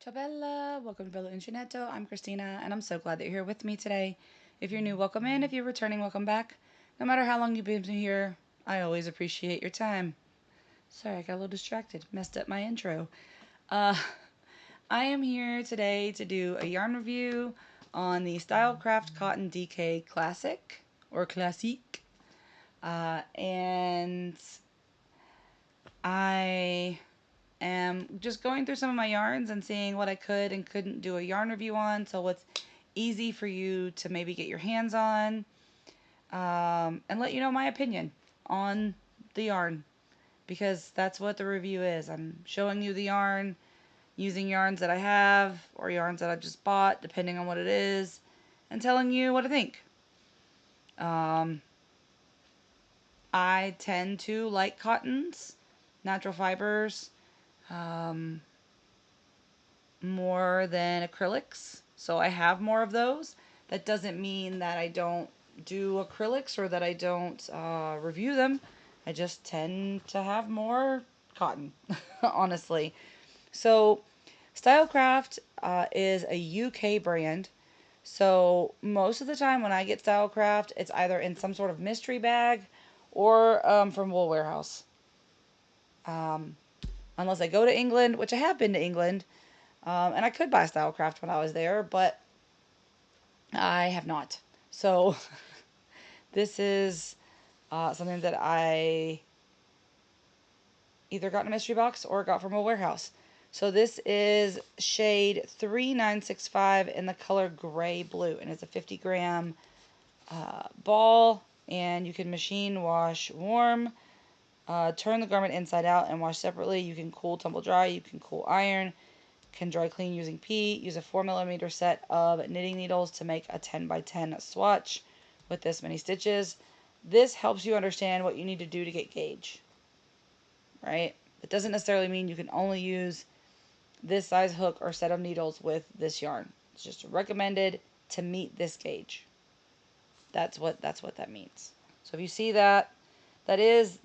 Ciao Bella, welcome to Bella Uncinetto. I'm Christina, and I'm so glad that you're here with me today. If you're new, welcome in. If you're returning, welcome back. No matter how long you've been here, I always appreciate your time. Sorry, I got a little distracted, messed up my intro. Uh, I am here today to do a yarn review on the Stylecraft Cotton DK Classic, or Classique. And I am just going through some of my yarns and seeing what I could and couldn't do a yarn review on, so what's easy for you to maybe get your hands on, and let you know my opinion on the yarn, because that's what the review is. I'm showing you the yarn, using yarns that I have or yarns that I just bought, depending on what it is, and telling you what I think. I tend to like cottons, natural fibers, um, more than acrylics, so I have more of those. That doesn't mean that I don't do acrylics or that I don't review them. I just tend to have more cotton, honestly. So Stylecraft is a UK brand. So most of the time when I get Stylecraft, it's either in some sort of mystery bag or from Wool Warehouse. Um, Unless I go to England, which I have been to England, and I could buy Stylecraft when I was there, but I have not. So this is something that I either got in a mystery box or got from a warehouse. So this is shade 3965 in the color gray blue, and it's a 50-gram ball, and you can machine wash warm, turn the garment inside out and wash separately. You can cool, tumble dry, you can cool iron, can dry clean using pea. Use a 4mm set of knitting needles to make a 10 by 10 swatch with this many stitches. This helps you understand what you need to do to get gauge, right? It doesn't necessarily mean you can only use this size hook or set of needles with this yarn. It's just recommended to meet this gauge. That's what that means. So if you see that, that is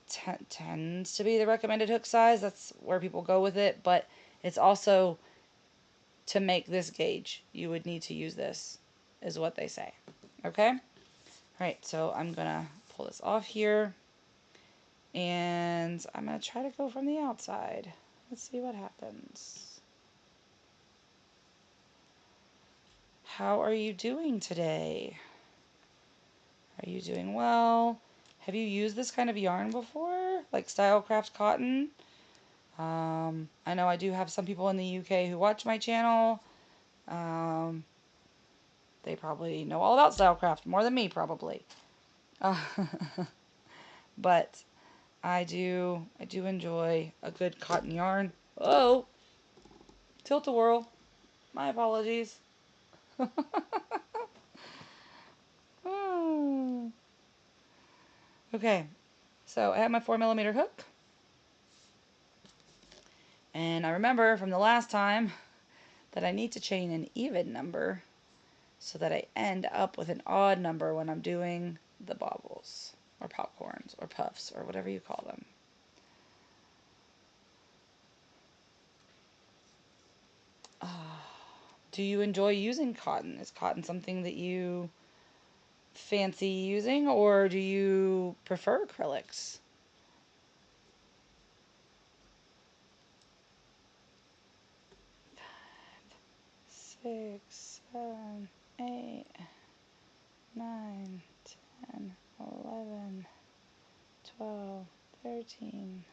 tends to be the recommended hook size. That's where people go with it, but it's also to make this gauge, you would need to use this, is what they say. Okay? Alright, so I'm going to pull this off here, and I'm going to try to go from the outside. Let's see what happens. How are you doing today? Are you doing well? Have you used this kind of yarn before? Like Stylecraft cotton? I know I do have some people in the UK who watch my channel. They probably know all about Stylecraft, more than me probably. But I do enjoy a good cotton yarn. Oh, tilt-a-whirl. My apologies. Okay, so I have my 4mm hook. And I remember from the last time that I need to chain an even number so that I end up with an odd number when I'm doing the baubles or popcorns or puffs or whatever you call them. Do you enjoy using cotton? Is cotton something that you fancy using, or do you prefer acrylics? 6, 7, 8, 9, 10, 11, 12, 13,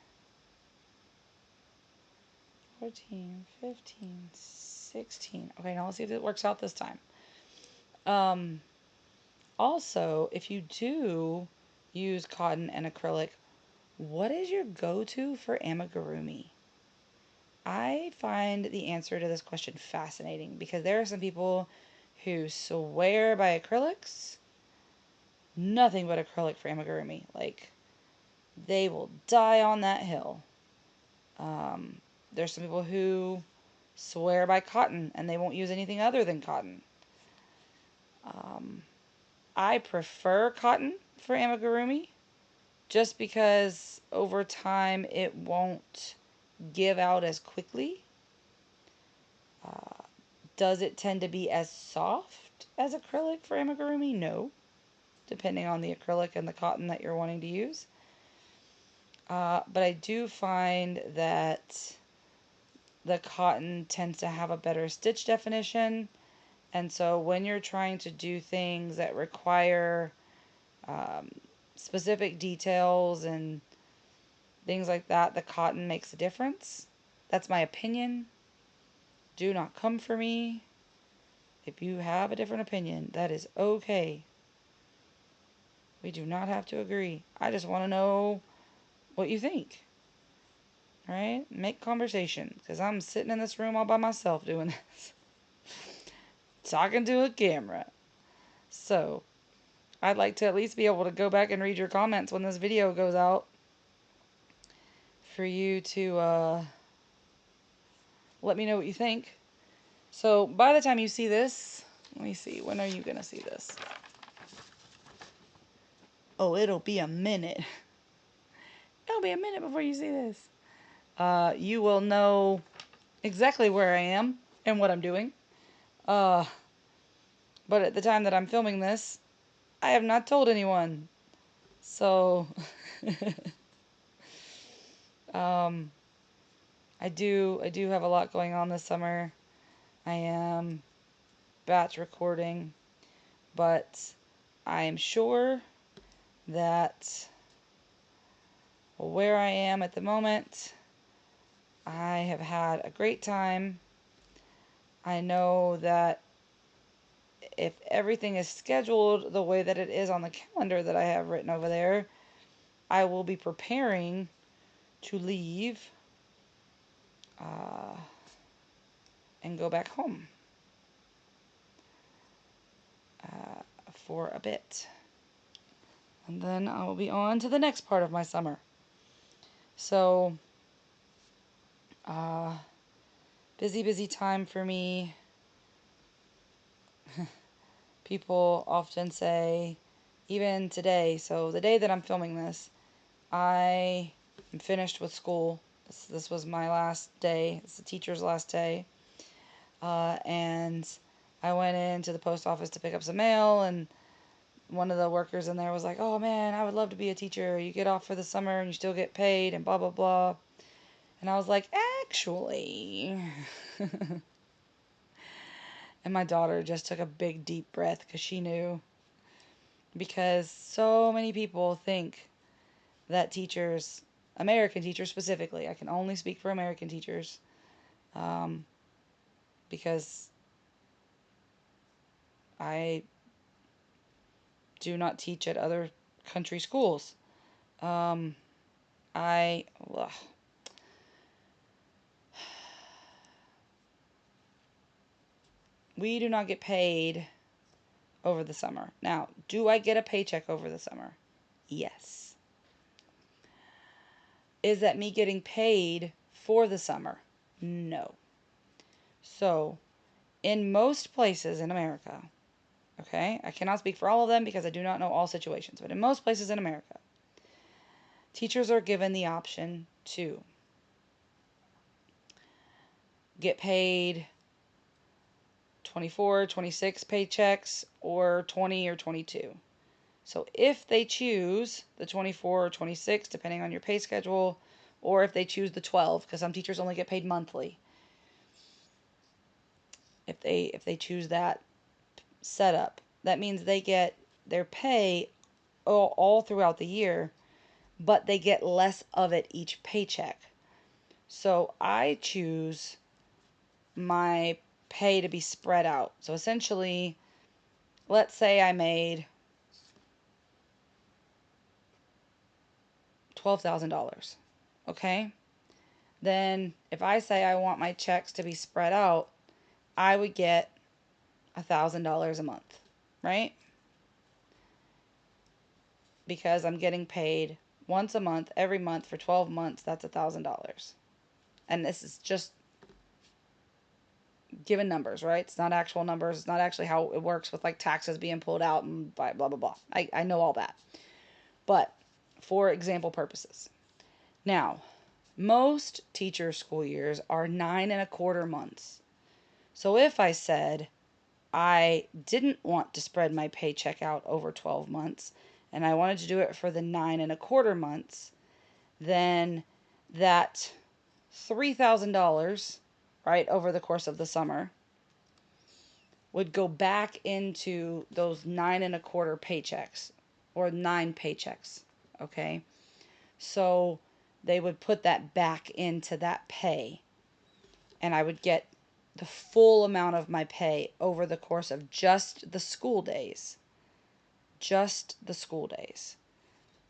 14, 15, 16. Okay, now let's see if it works out this time. Also, if you do use cotton and acrylic, what is your go-to for amigurumi? I find the answer to this question fascinating, because there are some people who swear by acrylics, nothing but acrylic for amigurumi. Like, they will die on that hill. There's some people who swear by cotton and they won't use anything other than cotton. I prefer cotton for amigurumi just because over time it won't give out as quickly. Does it tend to be as soft as acrylic for amigurumi? No, depending on the acrylic and the cotton that you're wanting to use. But I do find that the cotton tends to have a better stitch definition. And so when you're trying to do things that require specific details and things like that, the cotton makes a difference. That's my opinion. Do not come for me. If you have a different opinion, that is okay. We do not have to agree. I just want to know what you think. Right? Make conversation. Because I'm sitting in this room all by myself doing this. Talking to a camera. So, I'd like to at least be able to go back and read your comments when this video goes out. For you to let me know what you think. So, by the time you see this, let me see, when are you going to see this? Oh, it'll be a minute. It'll be a minute before you see this. You will know exactly where I am and what I'm doing. But at the time that I'm filming this, I have not told anyone. So, I do have a lot going on this summer. I am batch recording, but I am sure that where I am at the moment, I have had a great time. I know that if everything is scheduled the way that it is on the calendar that I have written over there, I will be preparing to leave and go back home for a bit. And then I will be on to the next part of my summer. So, busy time for me. People often say, even today, so the day that I'm filming this, I am finished with school. This was my last day. It's the teacher's last day. And I went into the post office to pick up some mail, and one of the workers in there was like, "Oh man, I would love to be a teacher. You get off for the summer and you still get paid and blah blah blah." And I was like, "Actually." And my daughter just took a big deep breath because she knew. Because so many people think that teachers, American teachers specifically, I can only speak for American teachers, because I do not teach at other country schools. Um, I, ugh. We do not get paid over the summer. Now, do I get a paycheck over the summer? Yes. Is that me getting paid for the summer? No. So, in most places in America, okay, I cannot speak for all of them because I do not know all situations, but in most places in America, teachers are given the option to get paid 24, 26 paychecks or 20 or 22. So if they choose the 24 or 26, depending on your pay schedule, or if they choose the 12, because some teachers only get paid monthly. If they choose that setup, that means they get their pay all throughout the year, but they get less of it each paycheck. So I choose my pay to be spread out. So essentially, let's say I made $12,000. Okay? Then if I say I want my checks to be spread out, I would get $1,000 a month, right? Because I'm getting paid once a month, every month for 12 months, that's $1,000. And this is just given numbers, right? It's not actual numbers. It's not actually how it works with like taxes being pulled out and blah, blah, blah. I know all that. But for example purposes. Now, most teacher school years are 9 1/4 months. So if I said I didn't want to spread my paycheck out over 12 months and I wanted to do it for the 9.25 months, then that $3,000, right, over the course of the summer would go back into those 9.25 paychecks, or 9 paychecks. Okay. So they would put that back into that pay, and I would get the full amount of my pay over the course of just the school days. Just the school days.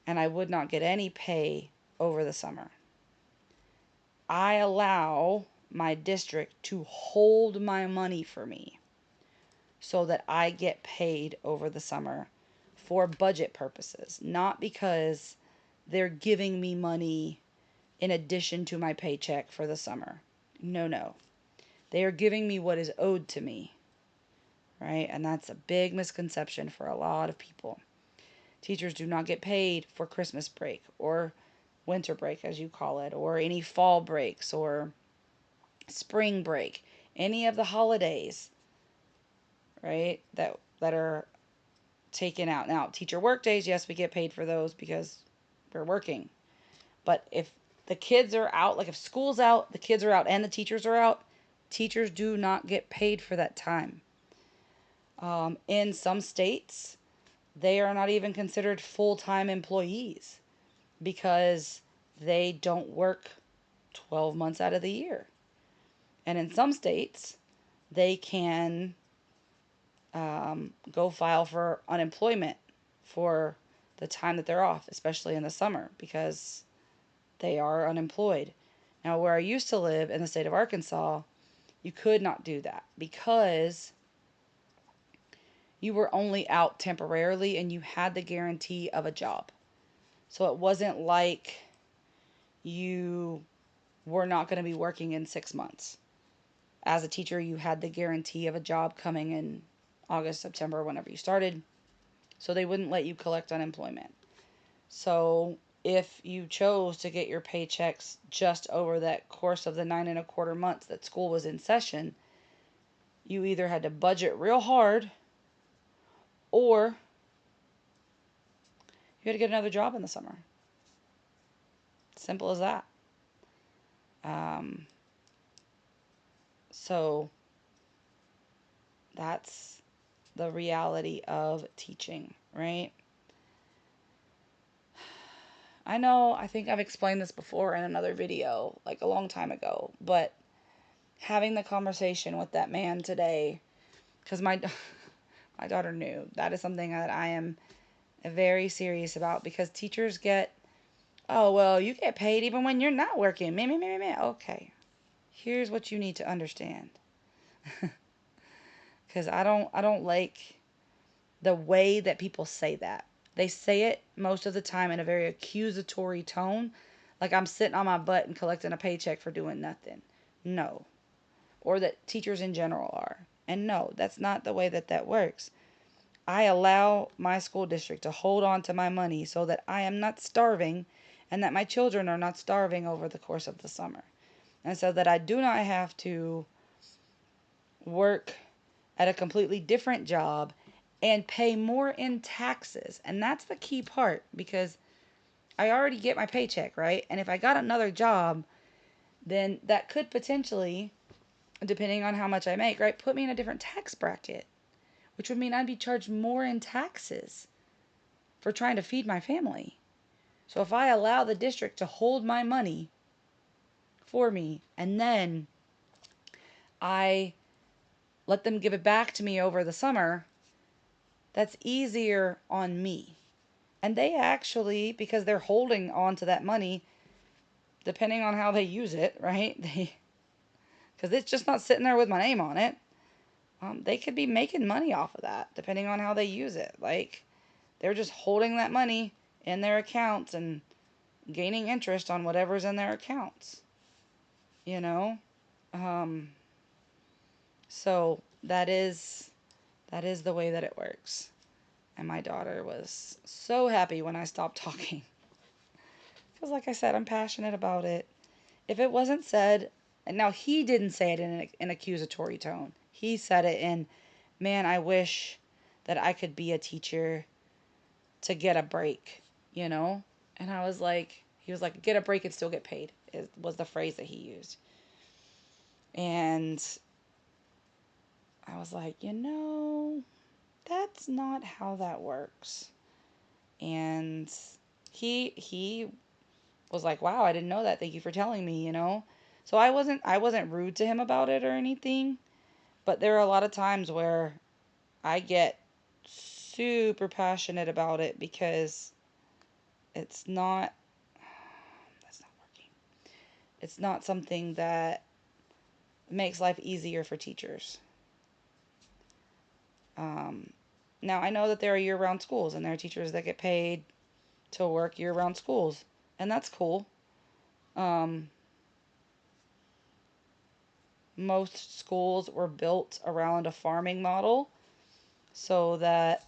And I would not get any pay over the summer. I allow my district to hold my money for me so that I get paid over the summer for budget purposes, not because they're giving me money in addition to my paycheck for the summer. No, no. They are giving me what is owed to me, right? And that's a big misconception for a lot of people. Teachers do not get paid for Christmas break or winter break, as you call it, or any fall breaks or spring break, any of the holidays, right? That are taken out. Now, teacher work days, yes, we get paid for those because we're working. But if the kids are out, like if school's out, the kids are out, and the teachers are out, teachers do not get paid for that time. In some states, they are not even considered full-time employees because they don't work 12 months out of the year. And in some states, they can go file for unemployment for the time that they're off, especially in the summer, because they are unemployed. Now, where I used to live in the state of Arkansas, you could not do that because you were only out temporarily and you had the guarantee of a job. So it wasn't like you were not going to be working in 6 months. As a teacher, you had the guarantee of a job coming in August, September, whenever you started. So they wouldn't let you collect unemployment. So if you chose to get your paychecks just over that course of the 9.25 months that school was in session, you either had to budget real hard or you had to get another job in the summer. Simple as that. So that's the reality of teaching, right? I know, I think I've explained this before in another video, like a long time ago, but having the conversation with that man today, because my daughter knew, that is something that I am very serious about, because teachers get, oh, well, you get paid even when you're not working. Me. Okay. Here's what you need to understand. Because I don't like the way that people say that. They say it most of the time in a very accusatory tone, like I'm sitting on my butt and collecting a paycheck for doing nothing. No. Or that teachers in general are. And no, that's not the way that works. I allow my school district to hold on to my money so that I am not starving and that my children are not starving over the course of the summer. And so that I do not have to work at a completely different job and pay more in taxes. And that's the key part, because I already get my paycheck, right? And if I got another job, then that could potentially, depending on how much I make, right, put me in a different tax bracket, which would mean I'd be charged more in taxes for trying to feed my family. So if I allow the district to hold my money for me and then I let them give it back to me over the summer, that's easier on me. And they actually, because they're holding on to that money, depending on how they use it, right? Because it's just not sitting there with my name on it. They could be making money off of that, depending on how they use it. Like, they're just holding that money in their accounts and gaining interest on whatever's in their accounts. You know? So that is the way that it works. And my daughter was so happy when I stopped talking. Because like I said, I'm passionate about it. If it wasn't said, and now he didn't say it in an accusatory tone. he said it, and man, I wish that I could be a teacher to get a break, you know? And I was like, he was like, get a break and still get paid, was the phrase that he used. And I was like, that's not how that works. And he was like, wow, I didn't know that. Thank you for telling me. So I wasn't rude to him about it or anything, but there are a lot of times where I get super passionate about it because it's not that's not working. It's not something that makes life easier for teachers. Um, Now I know that there are year-round schools and there are teachers that get paid to work year-round schools, and that's cool. Um, Most schools were built around a farming model so that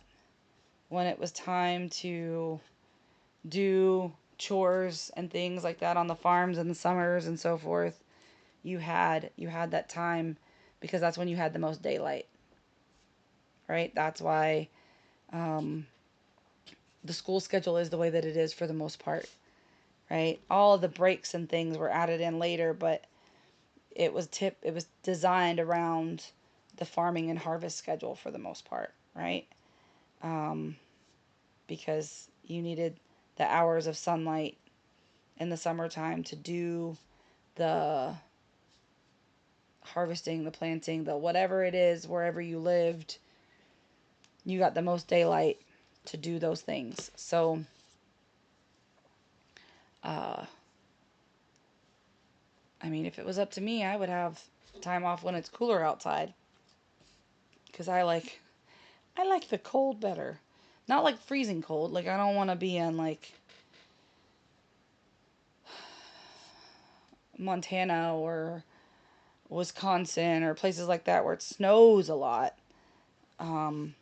when it was time to do chores and things like that on the farms in the summers and so forth, you had that time because that's when you had the most daylight, right? That's why um, the school schedule is the way that it is for the most part, right? All of the breaks and things were added in later, but it was designed around the farming and harvest schedule for the most part, right? Um, because you needed the hours of sunlight in the summertime to do the harvesting, the planting, the whatever it is, wherever you lived, you got the most daylight to do those things. So, uh, I mean, if it was up to me, I would have time off when it's cooler outside because I like the cold better. Not like freezing cold. Like I don't want to be in like Montana or Wisconsin or places like that where it snows a lot. Um,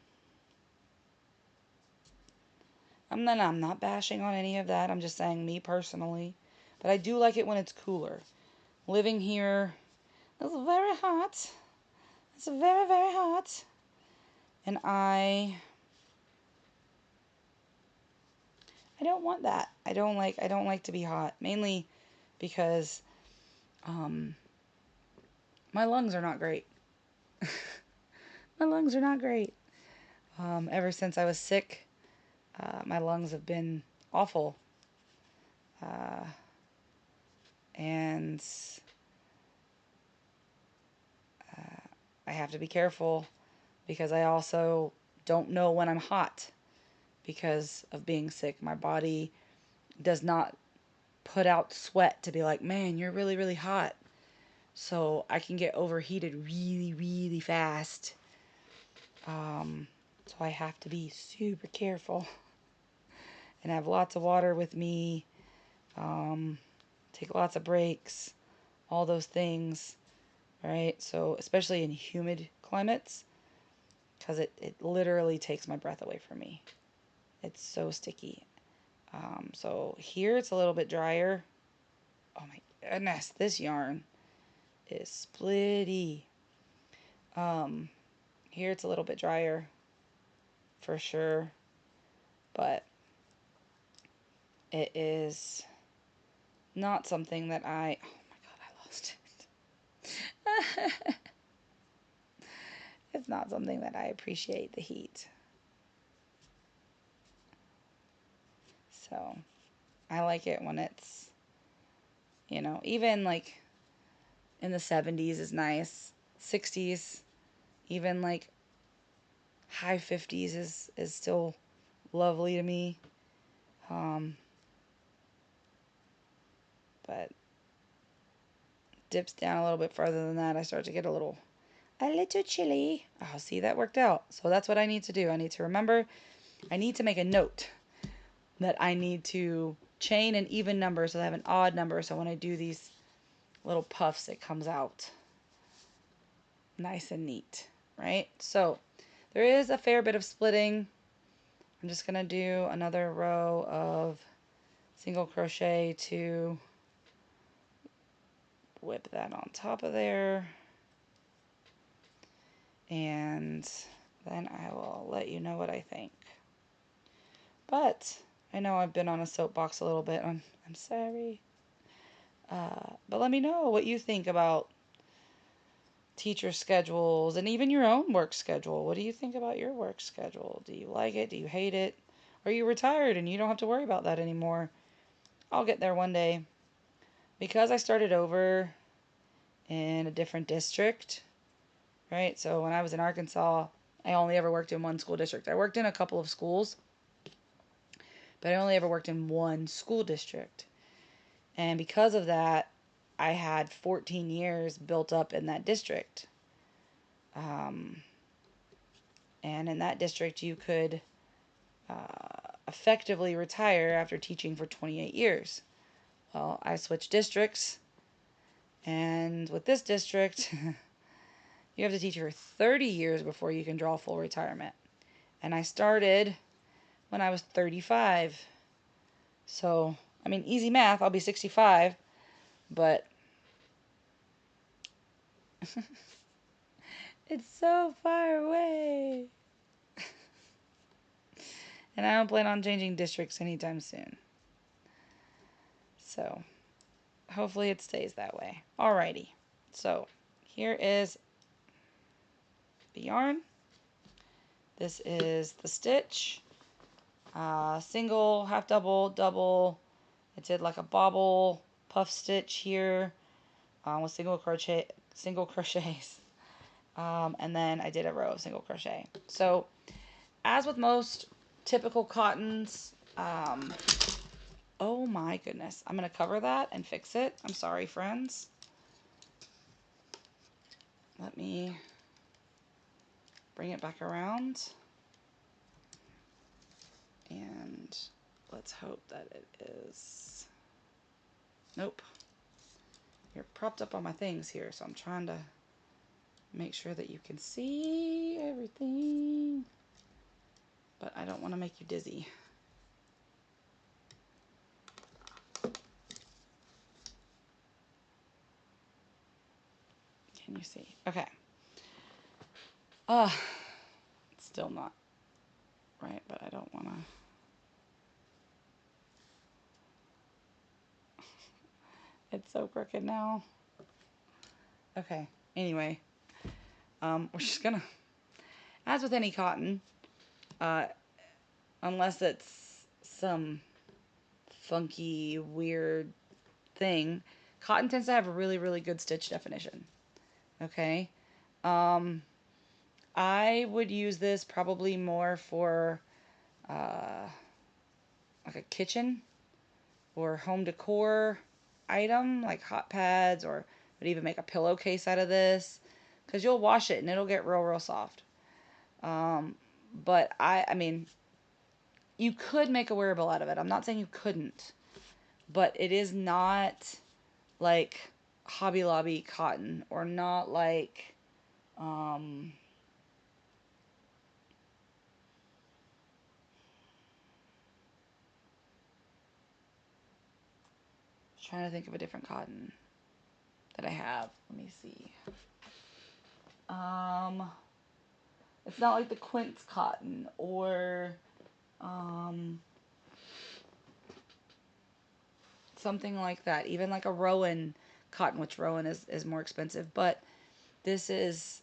I'm not bashing on any of that. I'm just saying me personally. But I do like it when it's cooler. Living here is very hot. It's very, very hot. And I don't want that. I don't like to be hot. Mainly because um my lungs are not great. My lungs are not great. Ever since I was sick, my lungs have been awful. Uh, and I have to be careful because I also don't know when I'm hot because of being sick. My body does not put out sweat to be like, man, you're really, really hot. So I can get overheated really, really fast. So I have to be super careful and have lots of water with me. Um, Take lots of breaks, all those things, right? So especially in humid climates, because it literally takes my breath away from me. It's so sticky. So here it's a little bit drier. Oh my goodness, this yarn is splitty. Um, Here it's a little bit drier for sure, but it is not something that oh my God, I lost it. It's not something that I appreciate the heat. So I like it when it's, even like in the 70s is nice. 60s, even like high 50s is still lovely to me. Um, but dips down a little bit further than that, I start to get a little chilly. Oh, see, that worked out. So that's what I need to do. I need to remember, I need to make a note that I need to chain an even number so I have an odd number. So when I do these little puffs, it comes out nice and neat, right? So there is a fair bit of splitting. I'm just going to do another row of single crochet to whip that on top of there. and then I will let you know what I think. But I know I've been on a soapbox a little bit. I'm sorry. But let me know what you think about teacher schedules and even your own work schedule. What do you think about your work schedule? Do you like it? Do you hate it? Are you retired and you don't have to worry about that anymore? I'll get there one day. Because I started over in a different district, right? So when I was in Arkansas, I only ever worked in one school district. I worked in a couple of schools, but I only ever worked in one school district. And because of that, I had 14 years built up in that district. And in that district, you could effectively retire after teaching for 28 years. Well, I switched districts, and with this district, you have to teach for 30 years before you can draw full retirement. And I started when I was 35. So, I mean, easy math, I'll be 65, but it's so far away. And I don't plan on changing districts anytime soon. So, hopefully it stays that way. Alrighty. So, here is the yarn. This is the stitch. Single, half double, double. I did like a bobble puff stitch here with single crochets. And then I did a row of single crochet. So, as with most typical cottons, oh my goodness, I'm going to cover that and fix it. I'm sorry, friends. Let me bring it back around. And let's hope that it is. Nope. You're propped up on my things here, so I'm trying to make sure that you can see everything. But I don't want to make you dizzy. Can you see? Okay. It's still not right, but I don't want to. It's so crooked now. Okay. Anyway, we're just gonna, as with any cotton, unless it's some funky, weird thing, cotton tends to have a really, really good stitch definition. Okay. I would use this probably more for like a kitchen or home decor item, like hot pads, or would even make a pillowcase out of this, because you'll wash it and it'll get real, real soft. But I mean, you could make a wearable out of it. I'm not saying you couldn't, but it is not like Hobby Lobby cotton, or not like trying to think of a different cotton that I have. Let me see. It's not like the quince cotton, or something like that. Even like a Rowan cotton, which Rowan is more expensive. But this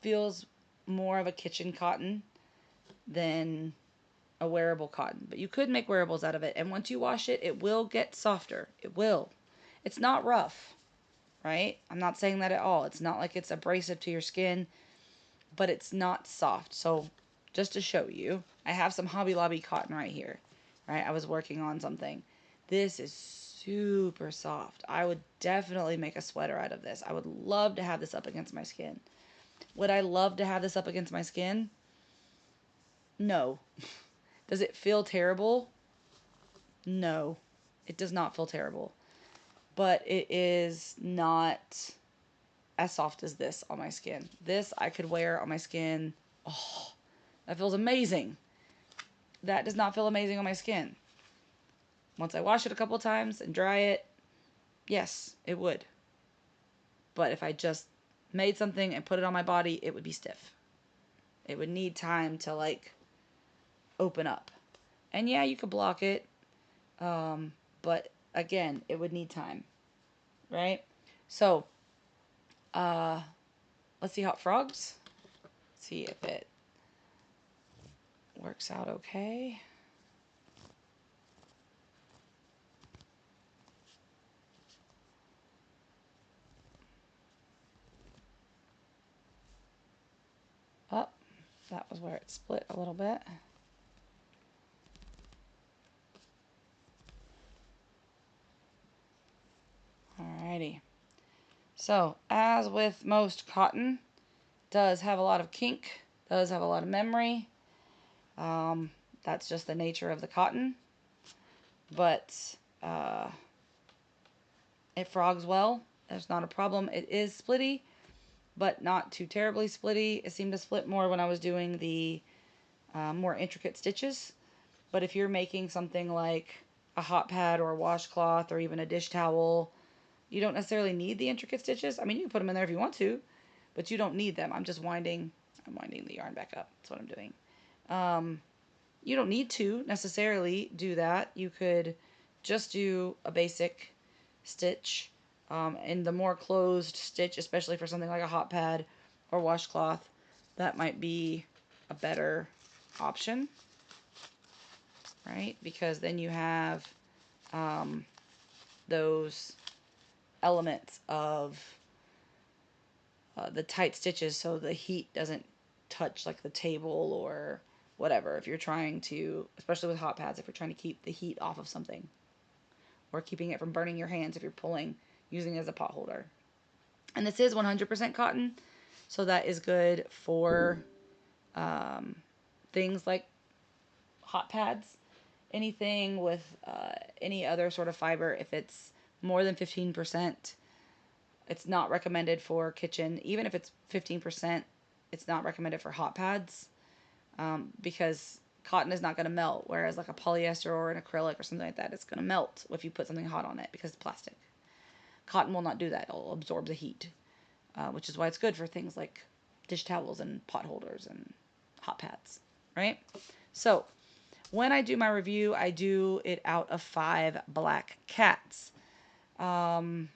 feels more of a kitchen cotton than a wearable cotton. But you could make wearables out of it. And once you wash it, it will get softer. It will. It's not rough, right? I'm not saying that at all. It's not like it's abrasive to your skin, but it's not soft. So just to show you, I have some Hobby Lobby cotton right here, right? I was working on something. This is super soft. I would definitely make a sweater out of this. I would love to have this up against my skin. Would I love to have this up against my skin? No. Does it feel terrible? No. It does not feel terrible. But it is not as soft as this on my skin. This I could wear on my skin. Oh, that feels amazing. That does not feel amazing on my skin. Once I wash it a couple times and dry it, yes, it would. But if I just made something and put it on my body, it would be stiff. It would need time to like open up. And yeah, you could block it, but again, it would need time, right? So, let's see how it frogs. See if it works out okay. Oh, that was where it split a little bit. Alrighty. So, as with most cotton, does have a lot of kink, does have a lot of memory. That's just the nature of the cotton. But it frogs well. There's not a problem. It is splitty, but not too terribly splitty. It seemed to split more when I was doing the more intricate stitches. But if you're making something like a hot pad or a washcloth or even a dish towel, you don't necessarily need the intricate stitches. I mean, you can put them in there if you want to, but you don't need them. I'm winding the yarn back up. That's what I'm doing. You don't need to necessarily do that. You could just do a basic stitch. And the more closed stitch, especially for something like a hot pad or washcloth, that might be a better option, right? Because then you have those elements of the tight stitches so the heat doesn't touch like the table or whatever. If you're trying to, especially with hot pads, if you're trying to keep the heat off of something or keeping it from burning your hands if you're pulling, using it as a pot holder. And this is 100% cotton, so that is good for things like hot pads. Anything with any other sort of fiber, if it's more than 15%, it's not recommended for kitchen. Even if it's 15%, it's not recommended for hot pads because cotton is not going to melt, whereas like a polyester or an acrylic or something like that, it's going to melt if you put something hot on it because it's plastic. Cotton will not do that. It'll absorb the heat, which is why it's good for things like dish towels and pot holders and hot pads, right? So when I do my review, I do it out of 5 black cats. I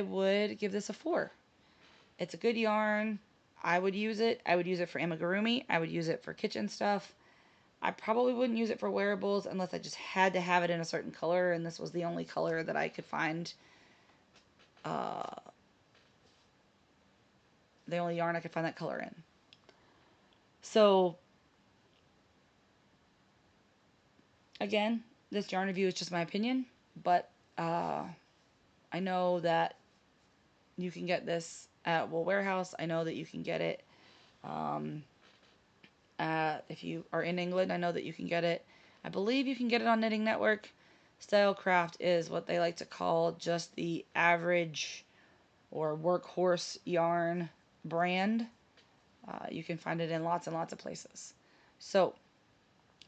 would give this a 4. It's a good yarn. I would use it. I would use it for amigurumi. I would use it for kitchen stuff. I probably wouldn't use it for wearables unless I just had to have it in a certain color, and this was the only color that I could find. The only yarn I could find that color in. So, again, this yarn review is just my opinion, but I know that you can get this at Wool Warehouse. I know that you can get it if you are in England. I know that you can get it. I believe you can get it on Knitting Network. Stylecraft is what they like to call just the average or workhorse yarn brand. You can find it in lots and lots of places. So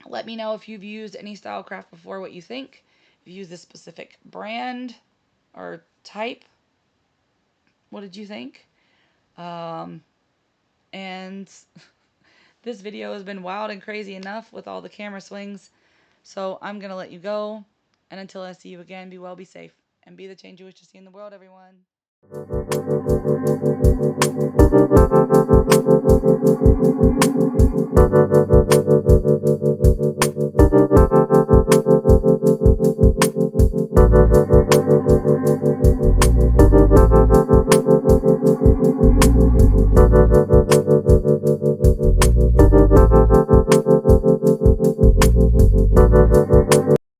let me know if you've used any Stylecraft before, what you think. If you use this specific brand or type, what did you think? And this video has been wild and crazy enough with all the camera swings. So I'm going to let you go. And until I see you again, be well, be safe, and be the change you wish to see in the world, everyone.